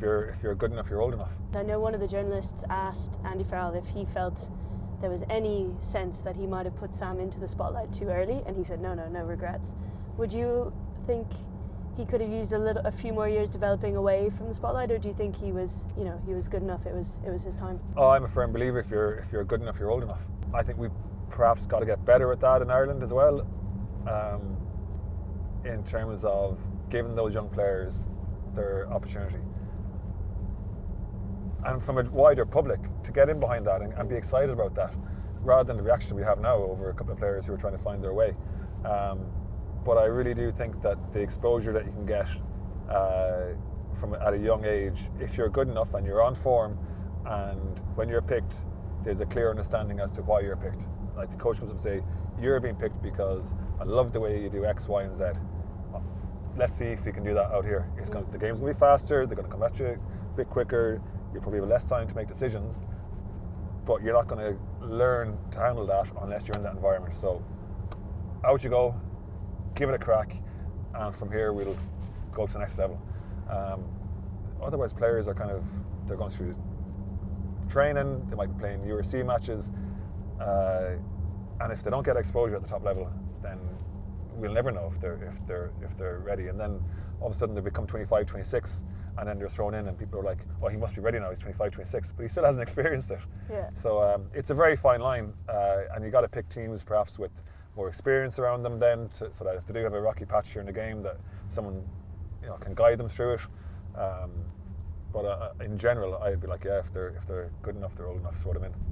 If you're good enough, you're old enough. I know one of the journalists asked Andy Farrell if he felt there was any sense that he might have put Sam into the spotlight too early, and he said no regrets. Would you think he could have used a few more years developing away from the spotlight, or do you think he was good enough? It was his time. Oh, I'm a firm believer if you're good enough, you're old enough. I think we perhaps got to get better at that in Ireland as well, in terms of giving those young players their opportunity. And from a wider public to get in behind that and be excited about that, rather than the reaction we have now over a couple of players who are trying to find their way. But I really do think that the exposure that you can get from at a young age, if you're good enough and you're on form, and when you're picked, there's a clear understanding as to why you're picked. Like the coach comes up and say, you're being picked because I love the way you do X, Y, and Z. Let's see if you can do that out here. The game's going to be faster, they're going to come at you a bit quicker, you'll probably have less time to make decisions, but you're not going to learn to handle that unless you're in that environment. So out you go, give it a crack, and from here we'll go to the next level. Otherwise, players are they're going through training, they might be playing URC matches, and if they don't get exposure at the top level, then we'll never know if they're ready. And then all of a sudden they become 25, 26, and then they're thrown in and people are like, oh, he must be ready now, he's 25, 26, but he still hasn't experienced it. Yeah. So it's a very fine line, and you got to pick teams perhaps with more experience around them then, so that if they do have a rocky patch during the game, that someone can guide them through it. But in general, I'd be like, yeah, if they're good enough, they're old enough, throw them in.